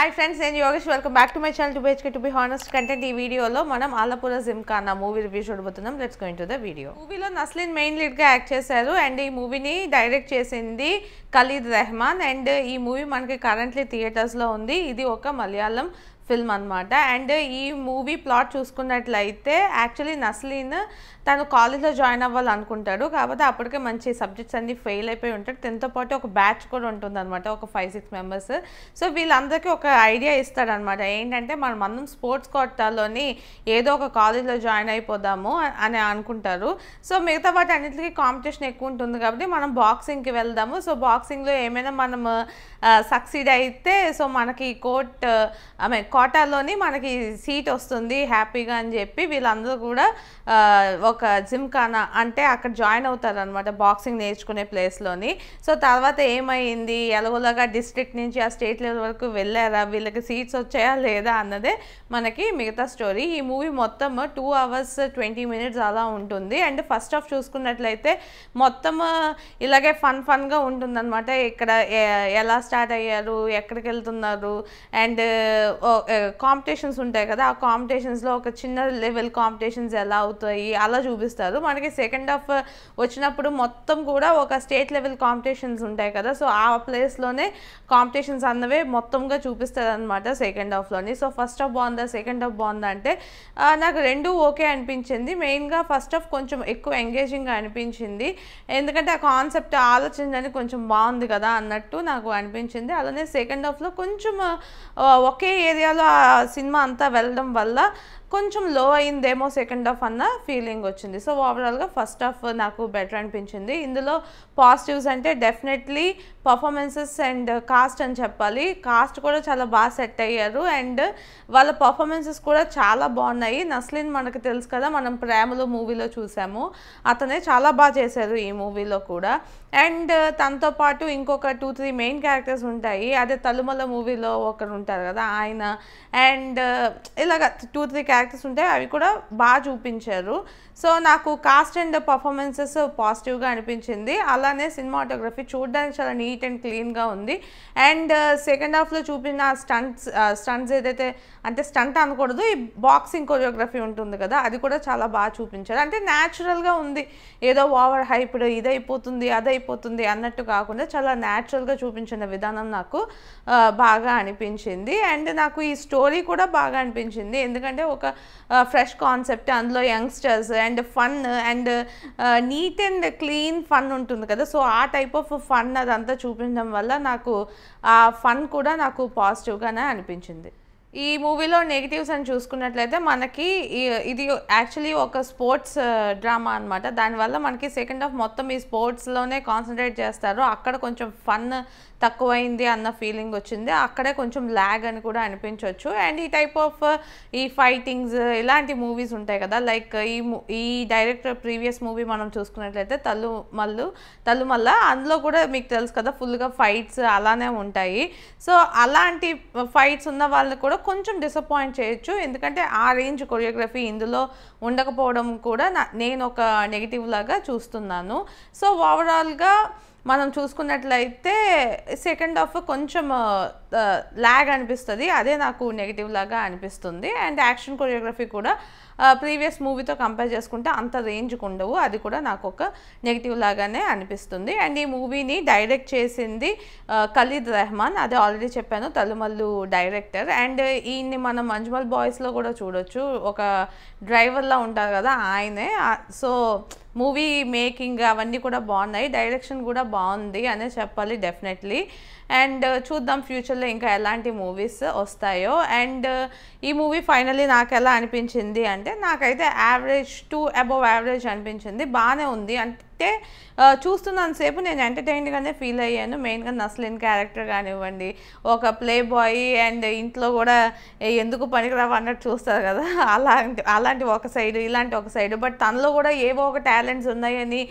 Hi friends, నేను Yogesh welcome back to my channel 2BHK to be honest content. ఈ వీడియోలో మనం ఆలపుర జిమ్ఖానా మూవీ రివ్యూ చూడబోతున్నాం. Let's go into the video. మూవీలో నస్లిన్ main lead గా యాక్ట్ చేశారు అండ్ ఈ మూవీని డైరెక్ట్ చేసింది ఖలీద్ రెహమాన్ అండ్ ఈ మూవీ మనకి కరెంట్లీ థియేటర్స్ లో ఉంది. ఇది ఒక మలయాళం ఫిల్మ్ అనమాట. అండ్ ఈ మూవీ ప్లాట్ చూసుకున్నట్లయితే యాక్చువల్లీ నస్లీన్ తను కాలేజ్లో జాయిన్ అవ్వాలనుకుంటాడు, కాకపోతే అప్పటికే మంచి సబ్జెక్ట్స్ అన్నీ ఫెయిల్ అయిపోయి ఉంటాడు. తనతో పాటు ఒక బ్యాచ్ కూడా ఉంటుంది అనమాట, ఒక 5-6 మెంబర్స్. సో వీళ్ళందరికీ ఒక ఐడియా ఇస్తాడనమాట, ఏంటంటే మనం స్పోర్ట్స్ కోటాలోని ఏదో ఒక కాలేజ్లో జాయిన్ అయిపోదాము అని అనుకుంటారు. సో మిగతా వాటి అన్నింటికి కాంపిటీషన్ ఎక్కువ ఉంటుంది కాబట్టి మనం బాక్సింగ్కి వెళ్దాము. సో బాక్సింగ్లో ఏమైనా మనం సక్సీడ్ అయితే సో మనకి కోటాలోని మనకి సీట్ వస్తుంది హ్యాపీగా అని చెప్పి వీళ్ళందరూ కూడా ఒక జిమ్ఖానా అంటే అక్కడ జాయిన్ అవుతారు అనమాట, బాక్సింగ్ నేర్చుకునే ప్లేస్లోని. సో తర్వాత ఏమైంది, ఎలాగోలాగా డిస్ట్రిక్ట్ నుంచి ఆ స్టేట్ లెవెల్ వరకు వెళ్ళారా, వీళ్ళకి సీట్స్ వచ్చాయా లేదా అన్నదే మనకి మిగతా స్టోరీ. ఈ మూవీ మొత్తం 2 hours 20 minutes అలా ఉంటుంది. అండ్ ఫస్ట్ హాఫ్ చూసుకున్నట్లయితే మొత్తం ఇలాగే ఫన్గా ఉంటుందన్నమాట. ఇక్కడ ఎలా స్టార్ట్ అయ్యారు, ఎక్కడికి వెళ్తున్నారు, అండ్ కాంపిటీషన్స్ ఉంటాయి కదా, ఆ కాంపిటీషన్స్లో ఒక చిన్న లెవెల్ కాంపిటీషన్స్ ఎలా అవుతాయి అలా చూపిస్తారు. మనకి సెకండ్ హాఫ్ వచ్చినప్పుడు మొత్తం కూడా ఒక స్టేట్ లెవెల్ కాంపిటీషన్స్ ఉంటాయి కదా, సో ఆ ప్లేస్లోనే కాంపిటీషన్స్ అన్నవే మొత్తంగా చూపిస్తారు అనమాట సెకండ్ హాఫ్లోని. సో ఫస్ట్ హాఫ్ బాగుందా సెకండ్ హాఫ్ బాగుందా అంటే నాకు రెండు ఓకే అనిపించింది. మెయిన్గా ఫస్ట్ హాఫ్ కొంచెం ఎక్కువ ఎంగేజింగ్గా అనిపించింది, ఎందుకంటే ఆ కాన్సెప్ట్ ఆలోచించడానికి కొంచెం బాగుంది కదా అన్నట్టు నాకు అనిపించింది. అలానే సెకండ్ హాఫ్లో కొంచెం ఒకే ఏరియాలో ఆ సినిమా అంతా వెళ్ళడం వల్ల కొంచెం లో అయిందేమో సెకండ్ హాఫ్ అన్న ఫీలింగ్ వచ్చింది. సో ఓవరాల్గా ఫస్ట్ హాఫ్ నాకు బెటర్ అనిపించింది. ఇందులో పాజిటివ్స్ అంటే డెఫినెట్లీ పర్ఫార్మెన్సెస్ అండ్ కాస్ట్ అని చెప్పాలి. కాస్ట్ కూడా చాలా బాగా సెట్ అయ్యారు అండ్ వాళ్ళ పర్ఫార్మెన్సెస్ కూడా చాలా బాగున్నాయి. నస్లిన్ మనకు తెలుసు కదా, మనం ప్రేమలో మూవీలో చూసాము, అతనే చాలా బాగా చేశారు ఈ మూవీలో కూడా. అండ్ తనతో పాటు ఇంకొక 2-3 మెయిన్ క్యారెక్టర్స్ ఉంటాయి. అదే తలుమల మూవీలో ఒకరు ఉంటారు కదా ఆయన, అండ్ ఇలాగ 2-3 క్యారెక్టర్స్ ఉంటాయి, అవి కూడా బాగా చూపించారు. సో నాకు కాస్ట్ అండ్ పర్ఫార్మెన్సెస్ పాజిటివ్గా అనిపించింది. అలానే సినిమాటోగ్రఫీ చూడడానికి చాలా నీట్ అండ్ క్లీన్గా ఉంది. అండ్ సెకండ్ హాఫ్లో చూపిన స్టంట్స్ ఏదైతే అంటే స్టంట్ అనకూడదు, ఈ బాక్సింగ్ కొరియోగ్రఫీ ఉంటుంది కదా, అది కూడా చాలా బాగా చూపించారు. అంటే న్యాచురల్గా ఉంది, ఏదో ఓవర్ హైప్డ్ ఇదైపోతుంది అదైపోతుంది అన్నట్టు కాకుండా చాలా న్యాచురల్గా చూపించిన విధానం నాకు బాగా అనిపించింది. అండ్ నాకు ఈ స్టోరీ కూడా బాగా అనిపించింది, ఎందుకంటే ఒక ఫ్రెష్ కాన్సెప్ట్, అందులో youngsters and fun and neat and clean fun ఉంటుంది కదా, సో ఆ టైప్ ఆఫ్ ఫన్ అదంతా చూపించడం వల్ల నాకు ఆ ఫన్ కూడా నాకు పాజిటివ్గానే అనిపించింది. ఈ మూవీలో నెగిటివ్స్ అని చూసుకున్నట్లయితే మనకి ఇది యాక్చువల్లీ ఒక స్పోర్ట్స్ డ్రామా అనమాట. దానివల్ల మనకి సెకండ్ హాఫ్ మొత్తం ఈ స్పోర్ట్స్లోనే కాన్సన్ట్రేట్ చేస్తారు, అక్కడ కొంచెం ఫన్ తక్కువైంది అన్న ఫీలింగ్ వచ్చింది, అక్కడే కొంచెం ల్యాగ్ అని కూడా అనిపించవచ్చు. అండ్ ఈ టైప్ ఆఫ్ ఈ ఫైటింగ్స్ ఇలాంటి మూవీస్ ఉంటాయి కదా, లైక్ ఈ డైరెక్టర్ ప్రీవియస్ మూవీ మనం చూసుకున్నట్లయితే తల్లుమల్ల, అందులో కూడా మీకు తెలుసు కదా ఫుల్గా ఫైట్స్ అలానే ఉంటాయి. సో అలాంటి ఫైట్స్ ఉన్న వాళ్ళని కూడా కొంచెం డిసప్పాయింట్ చేయొచ్చు, ఎందుకంటే ఆ రేంజ్ కొరియోగ్రఫీ ఇందులో ఉండకపోవడం కూడా నేను ఒక నెగిటివ్ లాగా చూస్తున్నాను. సో ఓవరాల్గా మనం చూసుకున్నట్లయితే సెకండ్ హాఫ్ కొంచెం ల్యాగ్ అనిపిస్తుంది, అదే నాకు నెగిటివ్ లాగా అనిపిస్తుంది. అండ్ యాక్షన్ కొరియోగ్రఫీ కూడా ప్రీవియస్ మూవీతో కంపేర్ చేసుకుంటే అంత రేంజ్కి ఉండవు, అది కూడా నాకు ఒక నెగిటివ్ లాగానే అనిపిస్తుంది. అండ్ ఈ మూవీని డైరెక్ట్ చేసింది ఖలీద్ రెహమాన్, అదే ఆల్రెడీ చెప్పాను, తలుమల్లు డైరెక్టర్. అండ్ ఈయన్ని మనం మంజుమల్ బాయ్స్లో కూడా చూడొచ్చు, ఒక డ్రైవర్లా ఉంటారు కదా ఆయనే. సో మూవీ మేకింగ్ అవన్నీ కూడా బాగున్నాయి, డైరెక్షన్ కూడా బాగుంది అనే చెప్పాలి డెఫినెట్లీ. అండ్ చూద్దాం ఫ్యూచర్లో ఇంకా ఎలాంటి మూవీస్ వస్తాయో. అండ్ ఈ మూవీ ఫైనల్లీ నాకు ఎలా అనిపించింది అంటే నాకైతే యావరేజ్ టు అబవ్ యావరేజ్ అనిపించింది, బాగానే ఉంది. అంటే చూస్తున్నంతసేపు నేను ఎంటర్టైన్గానే ఫీల్ అయ్యాను. మెయిన్గా నస్లిన్ క్యారెక్టర్ కానివ్వండి, ఒక ప్లే బాయ్ అండ్ ఇంట్లో కూడా ఎందుకు పనికిరావు అన్నట్టు చూస్తారు కదా, అలాంటి ఒక సైడ్, ఇలాంటి ఒక సైడ్, బట్ తనలో కూడా ఏవో ఒక టాలెంట్స్ ఉన్నాయని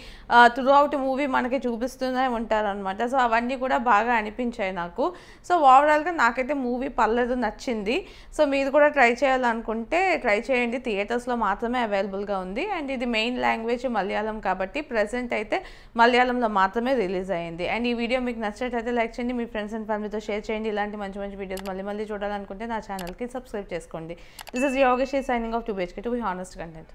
త్రూ అవుట్ మూవీ మనకి చూపిస్తూనే ఉంటారనమాట. సో అవన్నీ కూడా బాగా అనిపించాయి నాకు. సో ఓవరాల్గా నాకైతే మూవీ పర్లేదు, నచ్చింది. సో మీరు కూడా ట్రై చేయాలనుకుంటే ట్రై చేయండి, థియేటర్స్లో మాత్రమే అవైలబుల్గా ఉంది. అండ్ ఇది మెయిన్ లాంగ్వేజ్ మలయాళం కాబట్టి ప్రెసెంట్ అయితే మలయాళంలో మాత్రమే రిలీజ్ అయింది. అండ్ ఈ వీడియో మీకు నచ్చినట్లయితే లైక్ చేయండి, మీ ఫ్రెండ్స్ అండ్ ఫ్యామిలీతో షేర్ చేయండి. ఇలాంటి మంచి మంచి వీడియోస్ మళ్ళీ చూడాలనుకుంటే నా ఛానల్కి సబ్స్క్రైబ్ చేసుకోండి. This is Yogesh signing off to BHK to be honest content.